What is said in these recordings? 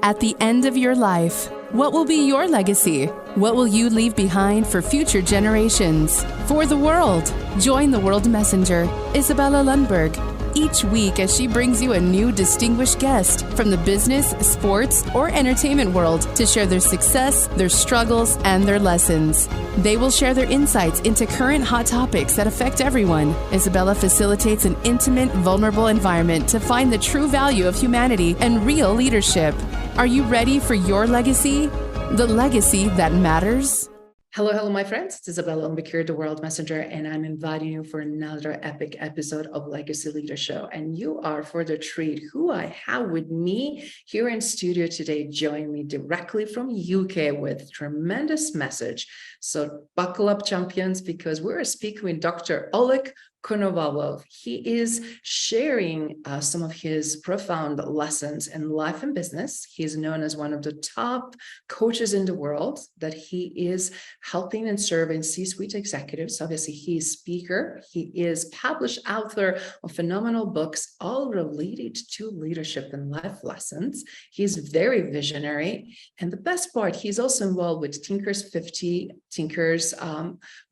At the end of your life, what will be your legacy? What will you leave behind for future generations? For the world, join the World Messenger, Izabela Lundberg, each week as she brings you a new distinguished guest from the business, sports, or entertainment world to share their success, their struggles, and their lessons. They will share their insights into current hot topics that affect everyone. Izabela facilitates an intimate, vulnerable environment to find the true value of humanity and real leadership. Are you ready for your legacy? The legacy that matters? Hello, my friends. It's Izabela Lundberg here, the World Messenger, and I'm inviting you for another epic episode of Legacy Leadership. And you are for the treat. Who I have with me here in studio today, joining me directly from UK with tremendous message. So buckle up, champions, because we're speaking with Dr. Oleg Konovalov. He is sharing some of his profound lessons in life and business. He is known as one of the top coaches in the world, that he is helping and serving C-suite executives. Obviously, he is speaker. He is published author of phenomenal books, all related to leadership and life lessons. He's very visionary. And the best part, he's also involved with Thinkers 50 Thinkers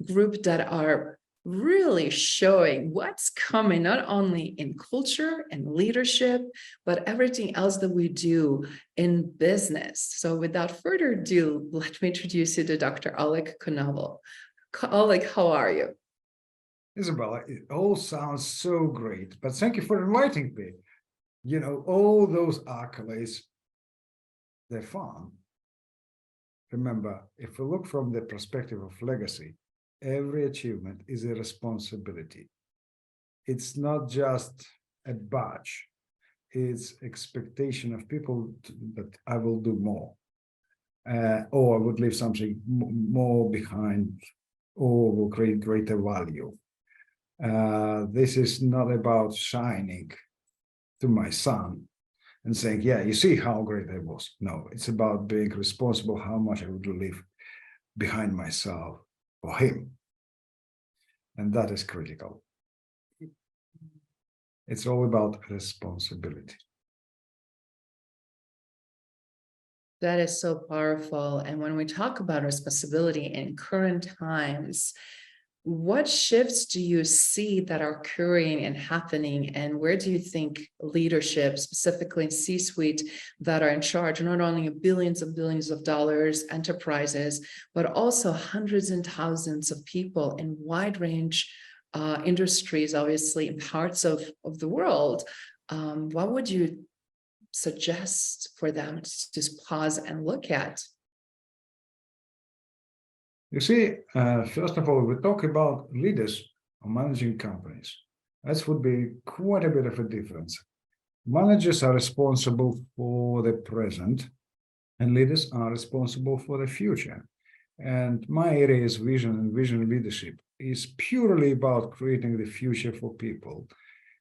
group that are really showing what's coming, not only in culture and leadership, but everything else that we do in business. So without further ado, let me introduce you to Dr. Oleg Konovalov. Oleg, how are you? Izabela, it all sounds so great, but thank you for inviting me. You know, all those accolades, they're fun. Remember, if we look from the perspective of legacy, every achievement is a responsibility. It's not just a badge. It's expectation of people that I will do more, or I would leave something more behind, or will create greater value. This is not about shining to my son and saying, yeah, you see how great I was. No, it's about being responsible, how much I would leave behind myself for him. And that is critical. It's all about responsibility. That is so powerful. And when we talk about responsibility in current times, what shifts do you see that are occurring and happening? And where do you think leadership, specifically in C-suite, that are in charge not only of billions and billions of dollars enterprises, but also hundreds and thousands of people in wide range industries, obviously in parts of the world, what would you suggest for them to just pause and look at? You see, first of all, we talk about leaders or managing companies. That would be quite a bit of a difference. Managers are responsible for the present, and leaders are responsible for the future. And my area is vision, and vision leadership is purely about creating the future for people.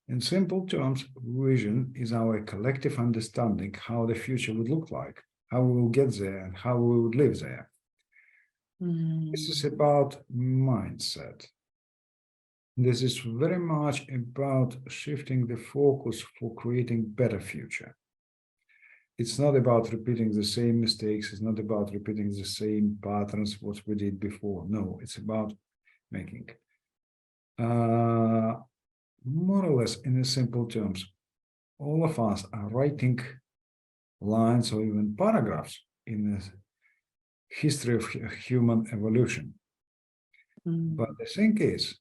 In simple terms, vision is our collective understanding how the future would look like, how we will get there, and how we would live there. This is about mindset. This is very much about shifting the focus for creating better future. It's not about repeating the same mistakes. It's not about repeating the same patterns, what we did before. No, it's about making, more or less in the simple terms, all of us are writing lines or even paragraphs in the history of human evolution. But the thing is,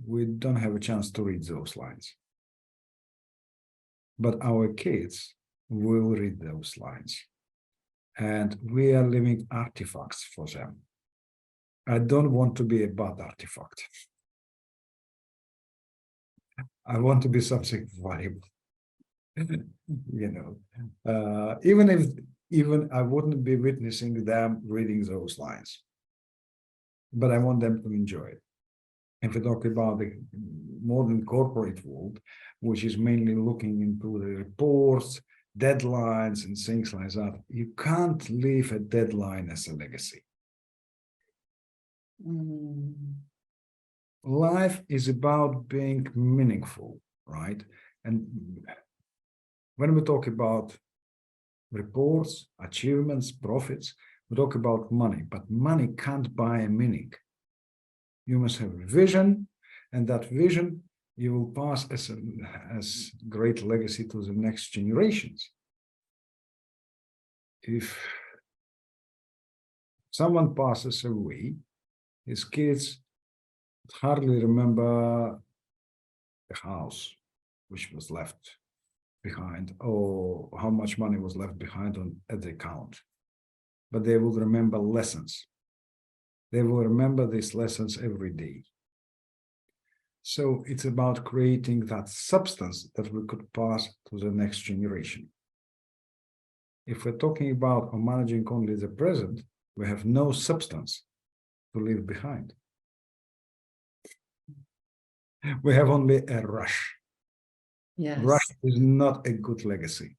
we don't have a chance to read those lines. But our kids will read those lines. And we are living artifacts for them. I don't want to be a bad artifact. I want to be something valuable. You know, even I wouldn't be witnessing them reading those lines, but I want them to enjoy it. If we talk about the modern corporate world, which is mainly looking into the reports, deadlines, and things like that, you can't leave a deadline as a legacy. Life is about being meaningful, right? And when we talk about reports, achievements, profits. We talk about money, but money can't buy a meaning. You must have a vision, and that vision you will pass as great legacy to the next generations. If someone passes away, his kids hardly remember the house which was left behind, or how much money was left behind at the account. But they will remember lessons. They will remember these lessons every day. So it's about creating that substance that we could pass to the next generation. If we're talking about or managing only the present, we have no substance to leave behind. We have only a rush. Yes. Rush is not a good legacy.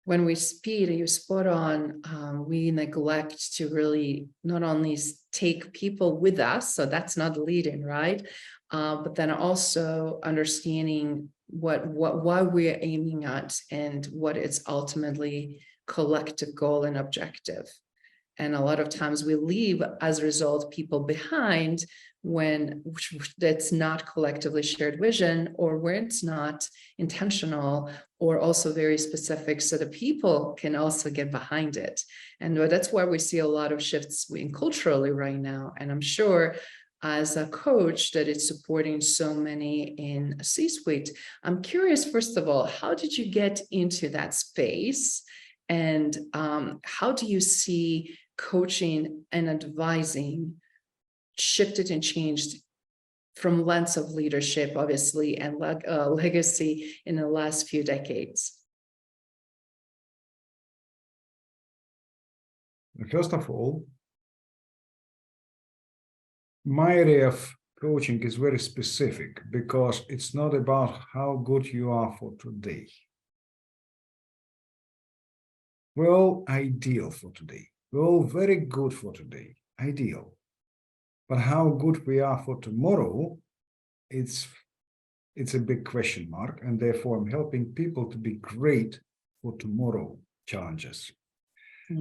When we speed, you spot on, we neglect to really not only take people with us, so that's not leading, right? But then also understanding why we're aiming at and what is ultimately collective goal and objective. And a lot of times we leave, as a result, people behind when that's not collectively shared vision, or where it's not intentional, or also very specific, so the people can also get behind it. And that's why we see a lot of shifts in culturally right now. And I'm sure as a coach that it's supporting so many in C-suite. I'm curious, first of all, how did you get into that space? And how do you see coaching and advising shifted and changed from lens of leadership, obviously, and legacy in the last few decades? First of all, my area of coaching is very specific because it's not about how good you are for today. We're all ideal for today. We're all very good for today, ideal. But how good we are for tomorrow, it's a big question mark, and therefore I'm helping people to be great for tomorrow challenges.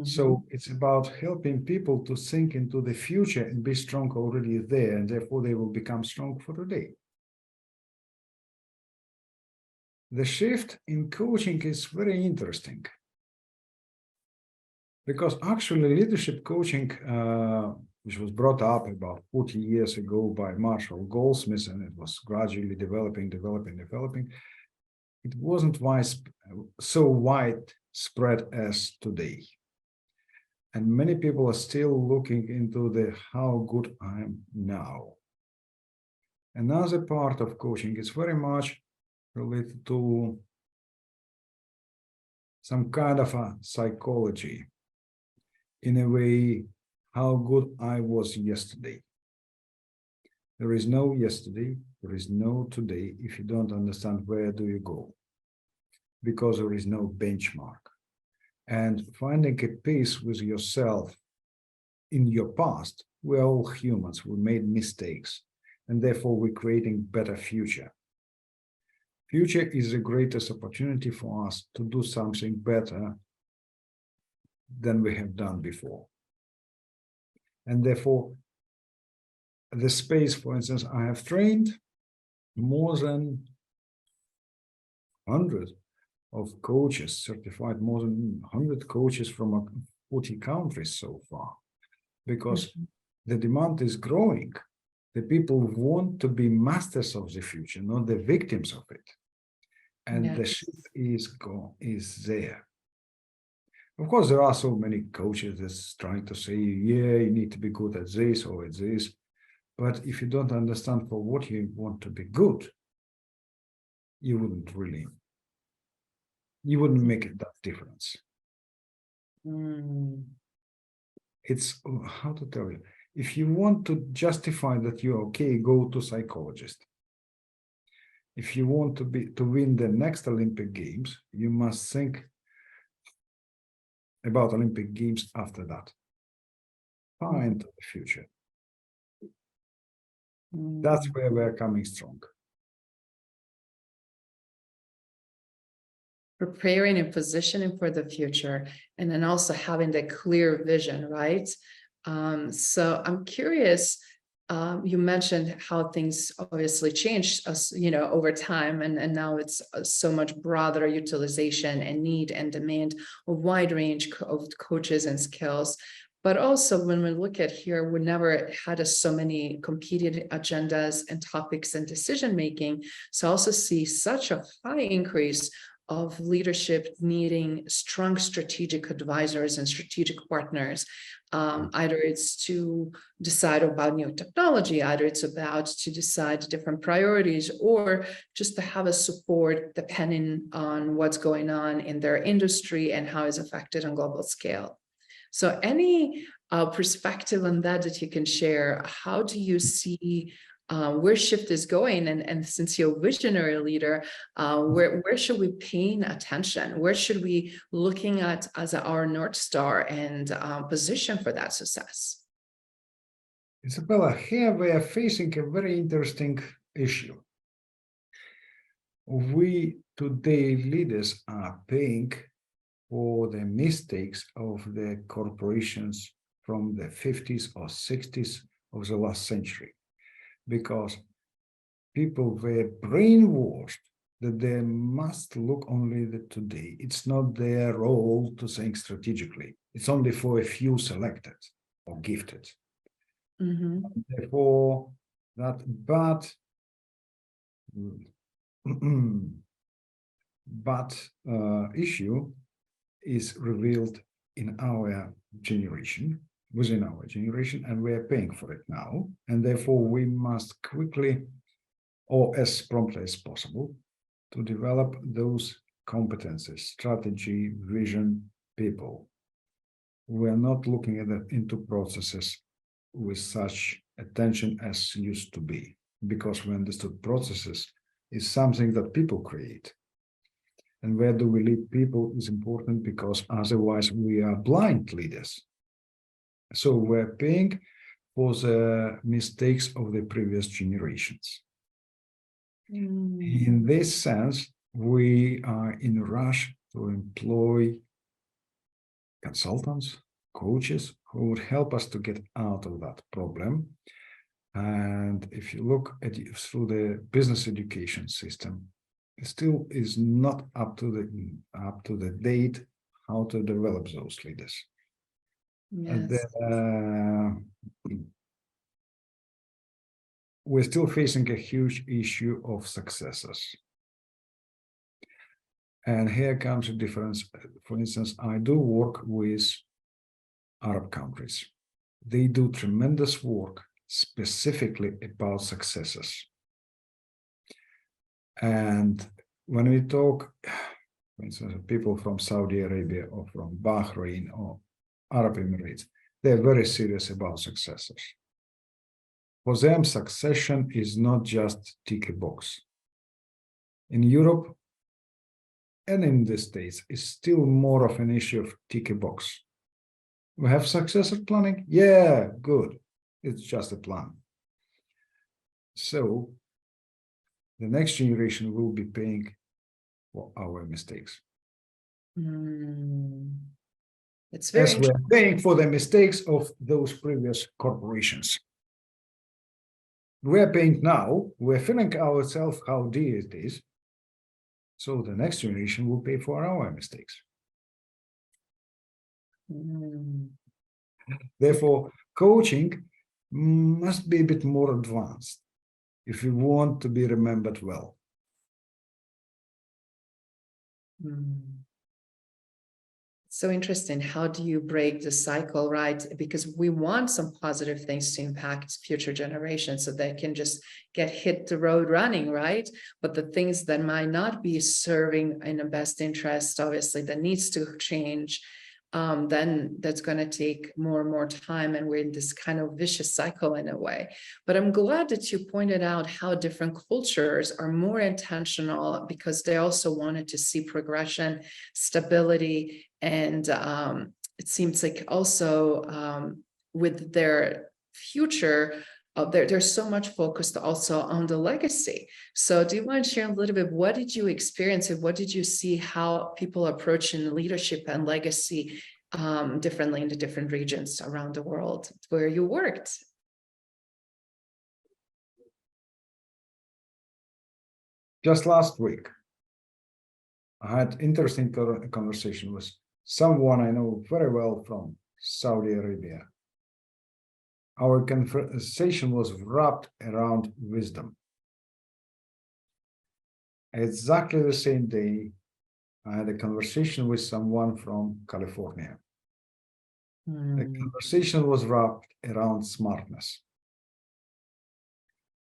So it's about helping people to think into the future and be strong already there, and therefore they will become strong for today. The shift in coaching is very interesting because actually leadership coaching, which was brought up about 40 years ago by Marshall Goldsmith, and it was gradually developing. It wasn't so widespread as today. And many people are still looking into the how good I am now. Another part of coaching is very much related to some kind of a psychology. In a way, how good I was yesterday. There is no yesterday, there is no today if you don't understand where do you go, because there is no benchmark. And finding a peace with yourself in your past, we're all humans, we made mistakes, and therefore we're creating better future. Future is the greatest opportunity for us to do something better than we have done before. And therefore, the space, for instance, I have trained more than 100 of coaches, certified more than 100 coaches from 40 countries so far, because the demand is growing. The people want to be masters of the future, not the victims of it. And the shift is there. Of course, there are so many coaches that's trying to say, yeah, you need to be good at this or at this. But if you don't understand for what you want to be good, you wouldn't make it that difference. It's, how to tell you, if you want to justify that you're okay, go to psychologist. If you want to win the next Olympic Games, you must think about Olympic Games after that. Far into the future. That's where we're coming strong. preparing and positioning for the future, and then also having that clear vision, right? So I'm curious, you mentioned how things obviously changed, over time, and now it's so much broader utilization and need and demand a wide range of coaches and skills. But also when we look at here, we never had so many competing agendas and topics and decision making. So I also see such a high increase of leadership needing strong strategic advisors and strategic partners. Either it's to decide about new technology, either it's about to decide different priorities, or just to have a support depending on what's going on in their industry and how it's affected on global scale. So any perspective on that you can share? How do you see where shift is going? And since you're a visionary leader, where should we paying attention? Where should we looking at as our North Star and position for that success? Izabela, here we are facing a very interesting issue. We today leaders are paying for the mistakes of the corporations from the 50s or 60s of the last century, because people were brainwashed that they must look only at today. It's not their role to think strategically. It's only for a few selected or gifted. Mm-hmm. Therefore, issue is revealed in our generation, within our generation, and we are paying for it now. And therefore, we must quickly, or as promptly as possible, to develop those competences, strategy, vision, people. We are not looking at into processes with such attention as used to be, because we understood processes is something that people create. And where do we lead people is important, because otherwise we are blind leaders. So we're paying for the mistakes of the previous generations. In this sense, we are in a rush to employ consultants, coaches who would help us to get out of that problem. And if you look at it through the business education system, it still is not up to the date how to develop those leaders. Yes. We're still facing a huge issue of successors. And here comes a difference. For instance, I do work with Arab countries. They do tremendous work specifically about successes. And when we talk, for instance, people from Saudi Arabia or from Bahrain or Arab Emirates, they're very serious about successors. For them, succession is not just tick a box. In Europe and in the States, it's still more of an issue of tick a box. We have successor planning? Yeah, good. It's just a plan. So the next generation will be paying for our mistakes. It's very As we're paying for the mistakes of those previous corporations. We're paying now, we're feeling ourselves how dear it is. So the next generation will pay for our mistakes. Therefore, coaching must be a bit more advanced if you want to be remembered well. So interesting. How do you break the cycle, right? Because we want some positive things to impact future generations so they can just hit the road running, right? But the things that might not be serving in the best interest, obviously, that needs to change, then that's going to take more and more time. And we're in this kind of vicious cycle in a way. But I'm glad that you pointed out how different cultures are more intentional because they also wanted to see progression, stability, and it seems like also with their future, there's so much focused also on the legacy. So do you mind sharing a little bit, what did you experience and what did you see how people approaching leadership and legacy differently in the different regions around the world where you worked? Just last week, I had interesting conversation with someone I know very well from Saudi Arabia. Our conversation was wrapped around wisdom. Exactly the same day, I had a conversation with someone from California. The conversation was wrapped around smartness.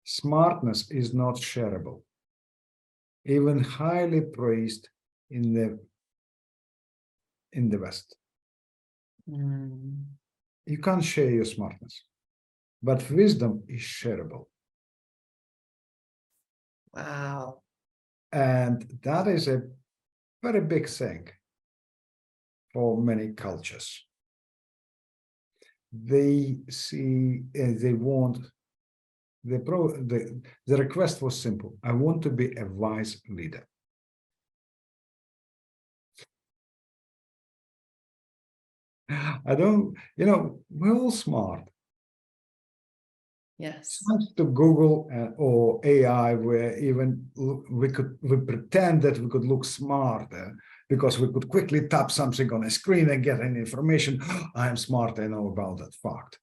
Smartness is not shareable, even highly praised in the West. You can't share your smartness, but wisdom is shareable. Wow. And that is a very big thing for many cultures. They see, they want, the request was simple. I want to be a wise leader. I don't, we're all smart. Yes. Thanks to Google or AI, where even we pretend that we could look smarter because we could quickly tap something on a screen and get any information. I am smart, I know about that fact.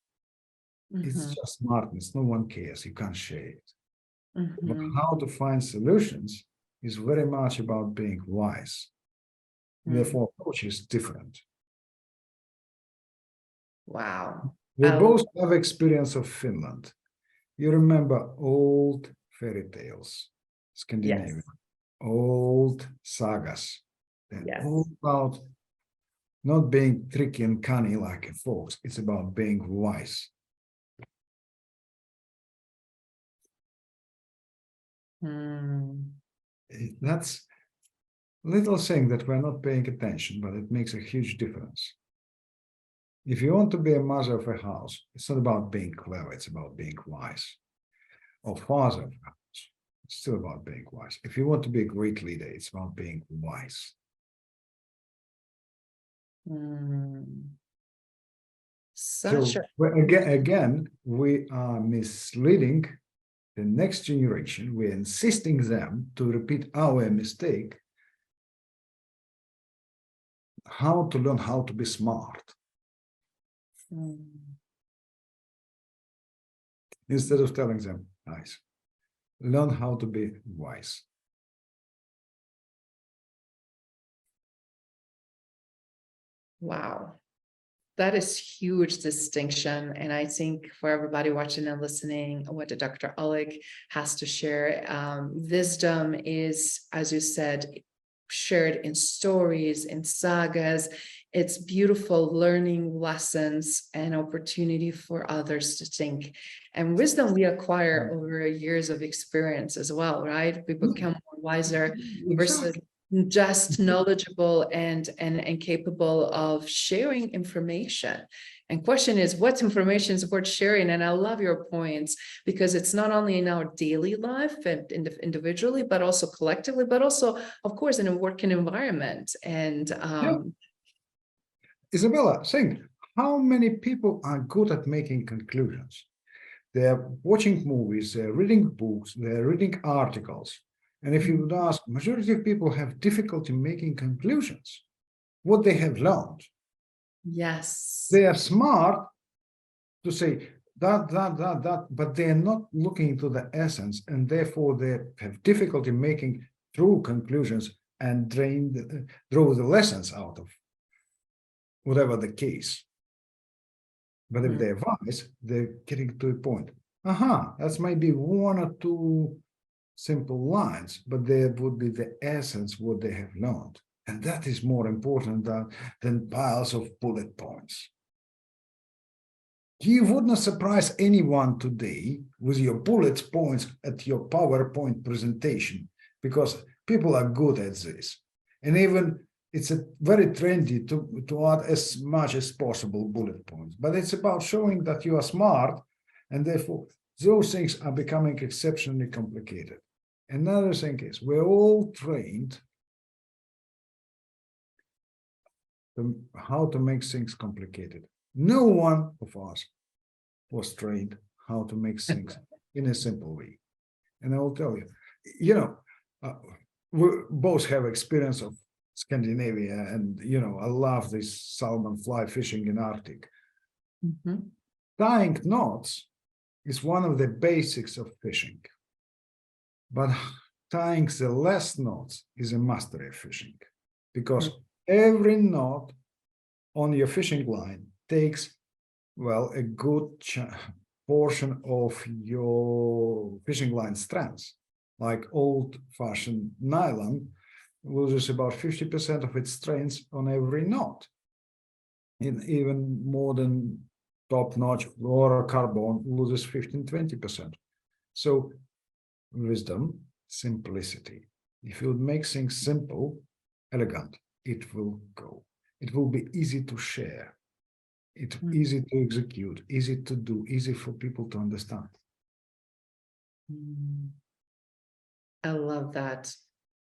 It's just smartness, no one cares, you can't share it. But how to find solutions is very much about being wise. Therefore, approach is different. Wow. We both have experience of Finland. You remember old fairy tales, Scandinavian, old sagas. They're all about not being tricky and cunning like a fox. It's about being wise. That's little thing that we're not paying attention, but it makes a huge difference. If you want to be a mother of a house, it's not about being clever, it's about being wise. Or father of a house, it's still about being wise. If you want to be a great leader, it's about being wise. Again, we are misleading the next generation. We're insisting them to repeat our mistake. How to learn how to be smart. Instead of telling them, nice, learn how to be wise. Wow. That is huge distinction. And I think for everybody watching and listening, what Dr. Oleg has to share, wisdom is, as you said, shared in stories, in sagas. It's beautiful learning lessons and opportunity for others to think. And wisdom we acquire over years of experience as well, right? We become more wiser versus just knowledgeable and capable of sharing information. And question is, what information is worth sharing? And I love your points, because it's not only in our daily life and individually, but also collectively, but also, of course, in a working environment. And Izabela, think, how many people are good at making conclusions? They're watching movies, they're reading books, they're reading articles. And if you would ask, majority of people have difficulty making conclusions, what they have learned. Yes. They are smart to say that, but they are not looking into the essence, and therefore they have difficulty making true conclusions and draw the lessons out of whatever the case. But if they're wise, they're getting to a point. That's maybe one or two simple lines, but there would be the essence what they have learned. And that is more important than piles of bullet points. You wouldn't surprise anyone today with your bullet points at your PowerPoint presentation, because people are good at this. And even it's very trendy to add as much as possible bullet points, but it's about showing that you are smart, and therefore those things are becoming exceptionally complicated. Another thing is we're all trained how to make things complicated. No one of us was trained how to make things in a simple way. And I will tell you, we both have experience of Scandinavia, and I love this salmon fly fishing in Arctic. Mhm. Tying knots is one of the basics of fishing, but tying the last knots is a mastery of fishing, because every knot on your fishing line takes, well, a good portion of your fishing line strength. Like old-fashioned nylon loses about 50% of its strength on every knot. And even modern top-notch fluorocarbon loses 15-20%. So wisdom, simplicity. If you make things simple, elegant, it will go. It will be easy to share. It's easy to execute, easy to do, easy for people to understand. I love that.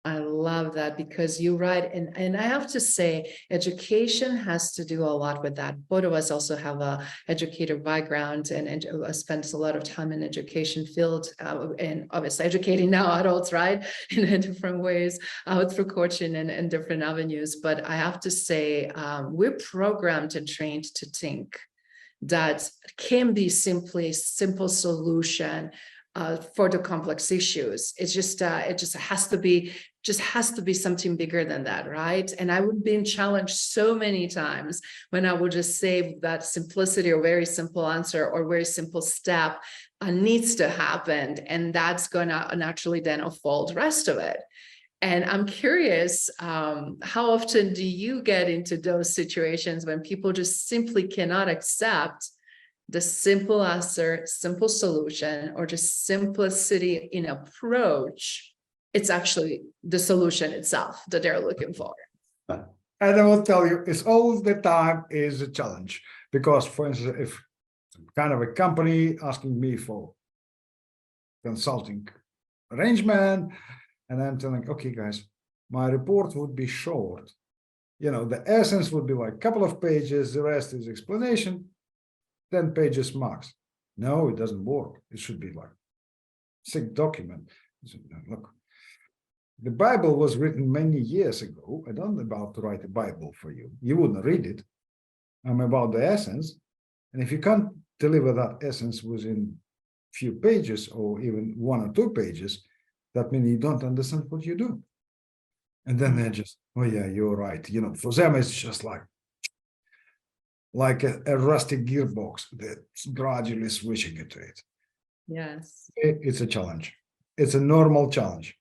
I love that, because you're right. And I have to say, education has to do a lot with that. Both of us also have a educator background and spent a lot of time in education field, and obviously educating now adults, right, in different ways, through coaching and different avenues. But I have to say, we're programmed and trained to think that can be simple solution for the complex issues. It's just it just has to be something bigger than that, right? And I would be challenged so many times when I would just say that simplicity or very simple answer or very simple step needs to happen, and that's gonna naturally then unfold the rest of it. And I'm curious, how often do you get into those situations when people just simply cannot accept the simple answer, simple solution, or just simplicity in approach? It's actually the solution itself that they're looking for. And I will tell you, it's all the time is a challenge. Because, for instance, if kind of a company asking me for consulting arrangement, and I'm telling, okay, guys, my report would be short. The essence would be like a couple of pages, the rest is explanation, 10 pages max. No, it doesn't work. It should be like thick document. Look, the Bible was written many years ago. I don't about to write a Bible for you. You wouldn't read it. I'm about the essence. And if you can't deliver that essence within few pages or even 1 or 2 pages, that means you don't understand what you do. And then they're just, oh yeah, you're right. For them, it's just like a rusty gearbox that's gradually switching into it. Yes. It's a challenge. It's a normal challenge.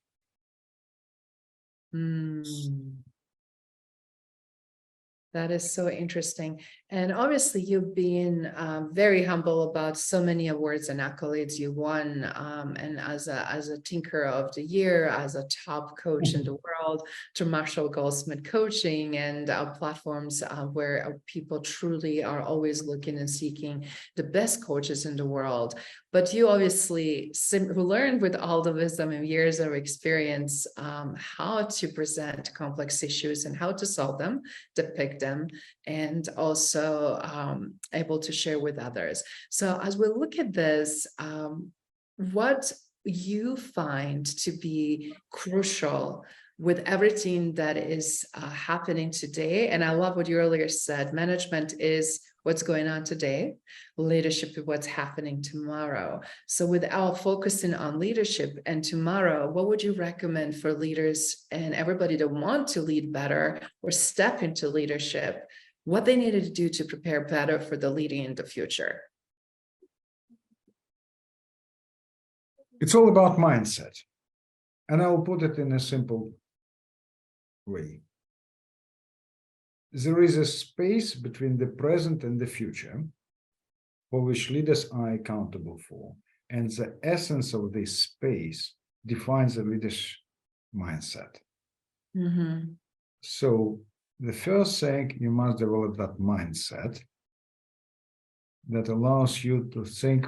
That is so interesting. And obviously you've been very humble about so many awards and accolades you won, and as a Tinker of the Year, as a top coach in the world, to Marshall Goldsmith Coaching, and platforms where people truly are always looking and seeking the best coaches in the world. But you obviously learned with all the wisdom and years of experience how to present complex issues and how to solve them, depict them, and also able to share with others. So as we look at this, what you find to be crucial with everything that is happening today, and I love what you earlier said, management is what's going on today, leadership is what's happening tomorrow. So without focusing on leadership and tomorrow, what would you recommend for leaders and everybody that want to lead better or step into leadership, what they needed to do to prepare better for the leading in the future? It's all about mindset. And I will put it in a simple way. There is a space between the present and the future for which leaders are accountable for. And the essence of this space defines the leader's mindset. So the first thing, you must develop that mindset that allows you to think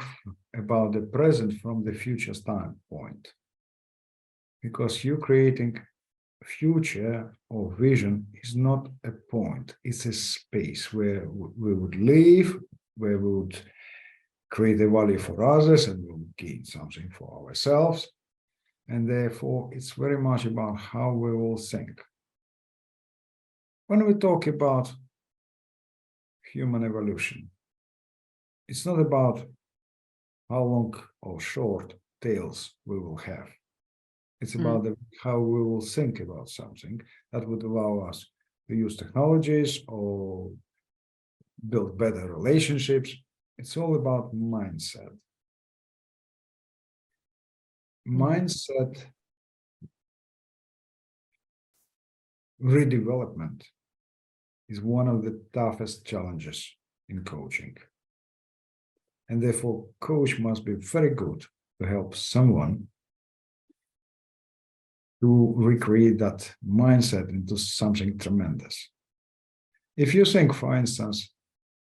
about the present from the future standpoint, because you creating future or vision is not a point, it's a space where we would live, where we would create a value for others and we would gain something for ourselves. And therefore, it's very much about how we will think. When we talk about human evolution, it's not about how long or short tails we will have. It's about how we will think about something that would allow us to use technologies or build better relationships. It's all about mindset. Mindset redevelopment is one of the toughest challenges in coaching. And therefore, coach must be very good to help someone to recreate that mindset into something tremendous. If you think, for instance,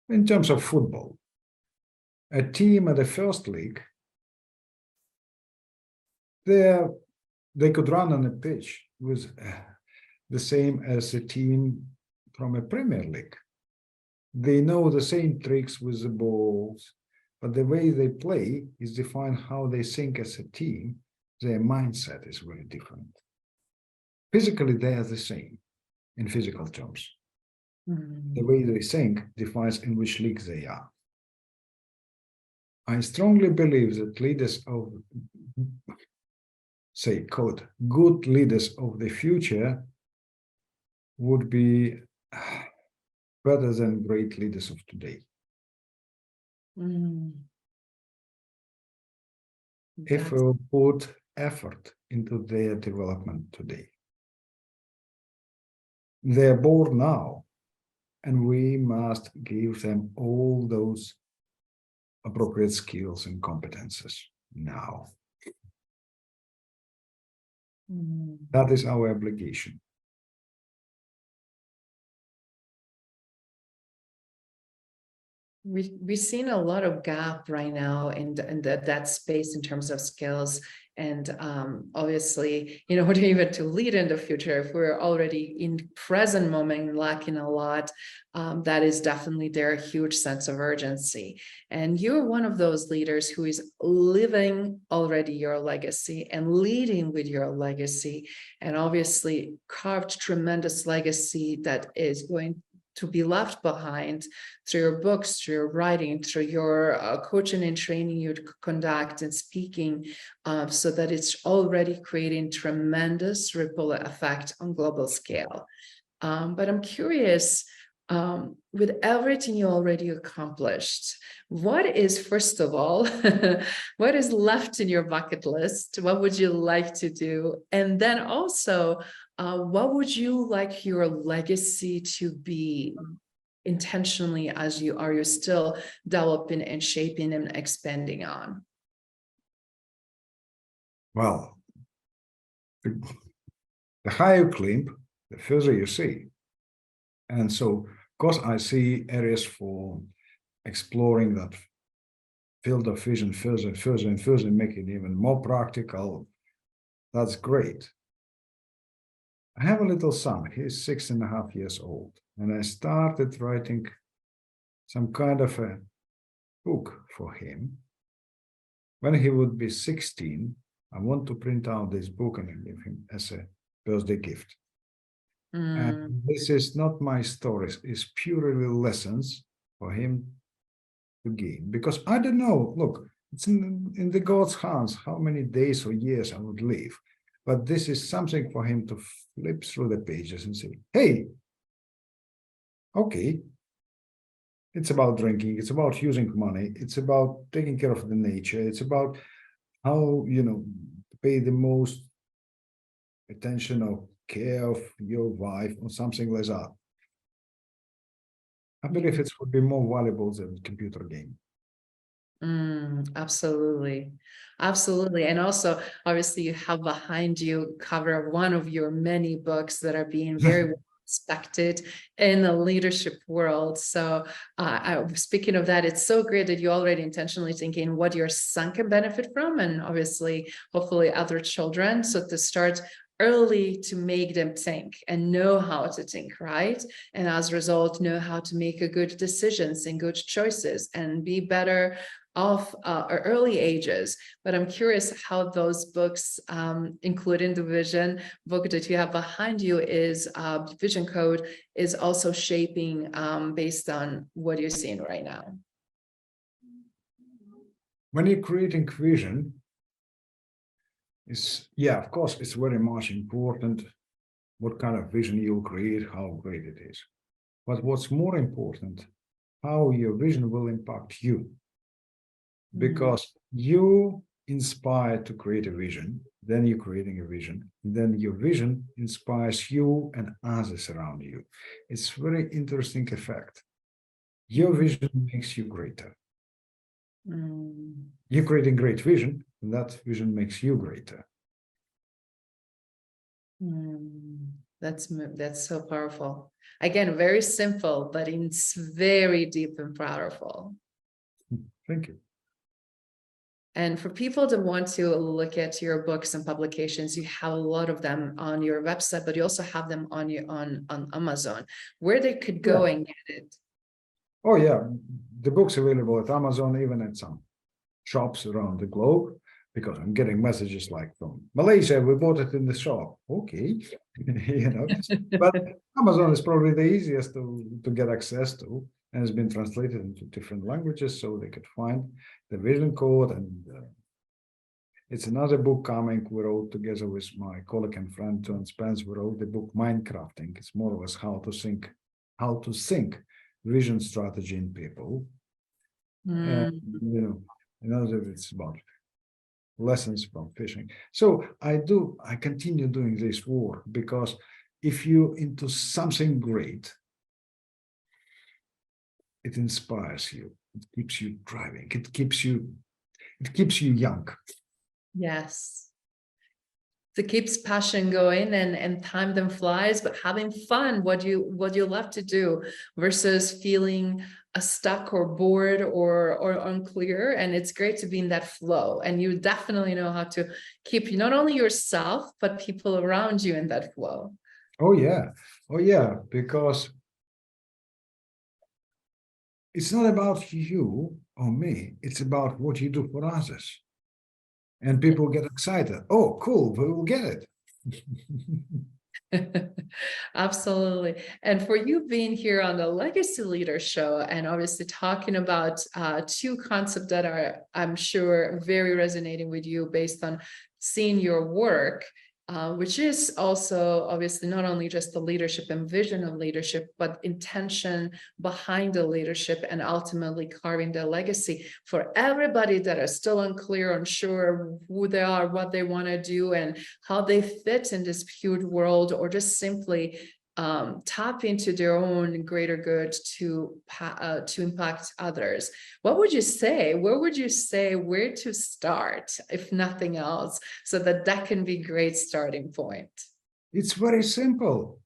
in terms of football, a team at the first league, they could run on a pitch with the same as a team from a Premier League. They know the same tricks with the balls, but the way they play is defined how they think as a team. Their mindset is very different. Physically, they are the same in physical terms. The way they think defines in which league they are. I strongly believe that leaders of, say, quote, good leaders of the future would be better than great leaders of today. If we put effort into their development today. They're born now, and we must give them all those appropriate skills and competences now. That is our obligation. We've seen a lot of gap right now in that space in terms of skills. And obviously, what even to lead in the future, if we're already in present moment lacking a lot, that is definitely there, a huge sense of urgency. And you're one of those leaders who is living already your legacy and leading with your legacy, and obviously carved tremendous legacy that is going to be left behind through your books, through your writing, through your coaching and training you conduct and speaking, so that it's already creating tremendous ripple effect on global scale. But I'm curious, with everything you already accomplished, what is, first of all, what is left in your bucket list? What would you like to do? And then also, what would you like your legacy to be intentionally as you're still developing and shaping and expanding on? Well, the higher you climb, the further you see. And so, of course, I see areas for exploring that field of vision further and further and further, and make it even more practical. That's great. I have a little son, he's 6.5 years old, and I started writing some kind of a book for him. When he would be 16, I want to print out this book and give him as a birthday gift. And this is not my stories, it's purely lessons for him to gain. Because I don't know, look, it's in the God's hands how many days or years I would live. But this is something for him to flip through the pages and say, hey, okay, it's about drinking, it's about using money, it's about taking care of the nature, it's about how, pay the most attention or care of your wife or something like that. I believe it would be more valuable than a computer game. Absolutely. Absolutely. And also, obviously, you have behind you cover of one of your many books that are being very well expected in the leadership world. So speaking of that, it's so great that you're already intentionally thinking what your son can benefit from, and obviously, hopefully other children. So to start early to make them think and know how to think, right? And as a result, know how to make a good decisions and good choices and be better off early ages. But I'm curious how those books, including the vision book that you have behind you, is Vision Code, is also shaping based on what you're seeing right now. When you're creating vision, of course, it's very much important what kind of vision you create, how great it is. But what's more important, how your vision will impact you. Because you inspire to create a vision, then you're creating a vision, then your vision inspires you and others around you. It's a very interesting effect. Your vision makes you greater. You're creating great vision, and that vision makes you greater. That's so powerful. Again, very simple, but it's very deep and powerful. Thank you. And for people that want to look at your books and publications, you have a lot of them on your website, but you also have them on Amazon, where they could go and get it. Oh yeah, the book's available at Amazon, even at some shops around the globe, because I'm getting messages like from Malaysia, we bought it in the shop. Okay, but Amazon is probably the easiest to get access to, and has been translated into different languages, so they could find the vision code. And it's another book coming. We wrote together with my colleague and friend John Spence. We wrote the book Mindcrafting. It's more or less how to think vision strategy in people. And it's about lessons from fishing. So I continue doing this work, because if you're into something great, it inspires you, it keeps you driving, it keeps you young. Yes. It keeps passion going, and time then flies, but having fun, what you love to do, versus feeling stuck or bored or unclear. And it's great to be in that flow, and you definitely know how to keep not only yourself but people around you in that flow. Oh yeah, because it's not about you or me, it's about what you do for others. And people get excited. Oh, cool, we will get it. Absolutely. And for you being here on the Legacy Leader Show, and obviously talking about two concepts that are, I'm sure, very resonating with you based on seeing your work, which is also obviously not only just the leadership and vision of leadership, but intention behind the leadership, and ultimately carving the legacy for everybody that are still unclear, unsure who they are, what they want to do, and how they fit in this huge world, or just simply tap into their own greater good to impact others. What would you say? Where would you say where to start, if nothing else, so that can be a great starting point? It's very simple.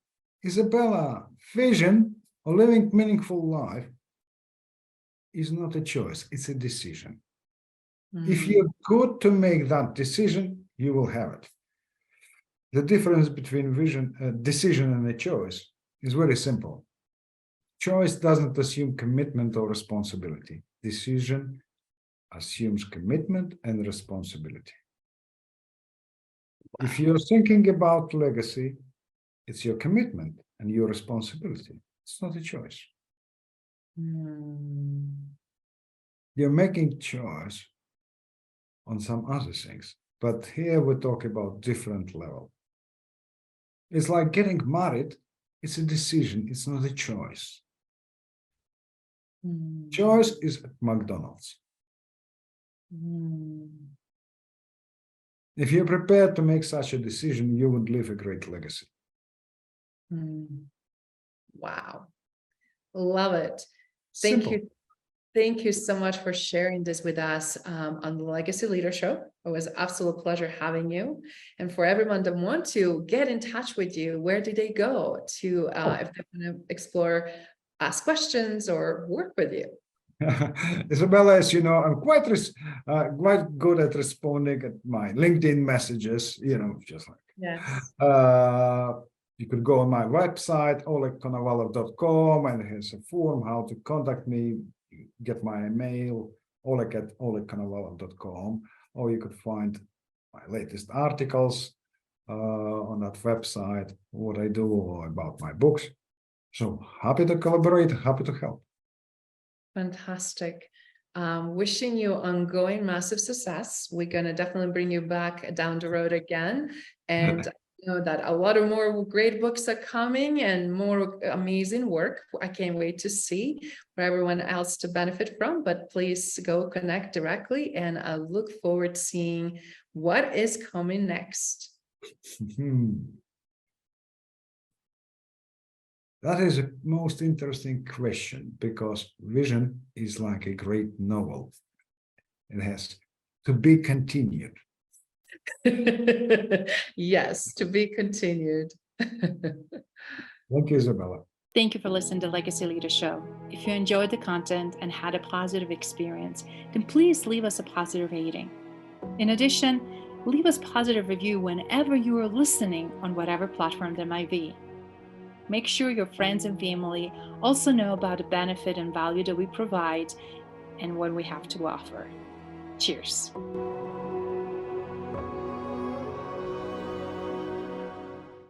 Izabela, vision or living meaningful life is not a choice, it's a decision. If you're good to make that decision, you will have it. The difference between decision and a choice is very simple. Choice doesn't assume commitment or responsibility. Decision assumes commitment and responsibility. Wow. If you're thinking about legacy, it's your commitment and your responsibility. It's not a choice. You're making choice on some other things, but here we talk about different level. It's like getting married. It's a decision. It's not a choice. Choice is at McDonald's. If you're prepared to make such a decision, you would leave a great legacy. Wow. Love it. Simple. Thank you. Thank you so much for sharing this with us on the Legacy Leader Show. It was an absolute pleasure having you. And for everyone that want to get in touch with you, where do they go to if they want to explore, ask questions, or work with you? Izabela, as you know, I'm quite good at responding at my LinkedIn messages, just like. Yes. You could go on my website, olegkonovalov.com, and there's a form how to contact me, get my email, oleg@olegkonovalov.com, or you could find my latest articles on that website, what I do, or about my books. So happy to collaborate, happy to help. Fantastic. Wishing you ongoing massive success. We're going to definitely bring you back down the road again. And I know that a lot of more great books are coming and more amazing work. I can't wait to see for everyone else to benefit from, but please go connect directly. And I look forward to seeing what is coming next. That is a most interesting question, because vision is like a great novel. It has to be continued. Yes, to be continued. Thank you, Izabela. Thank you for listening to Legacy Leader Show. If you enjoyed the content and had a positive experience, then please leave us a positive rating. In addition, leave us a positive review whenever you are listening on whatever platform there might be. Make sure your friends and family also know about the benefit and value that we provide and what we have to offer. Cheers.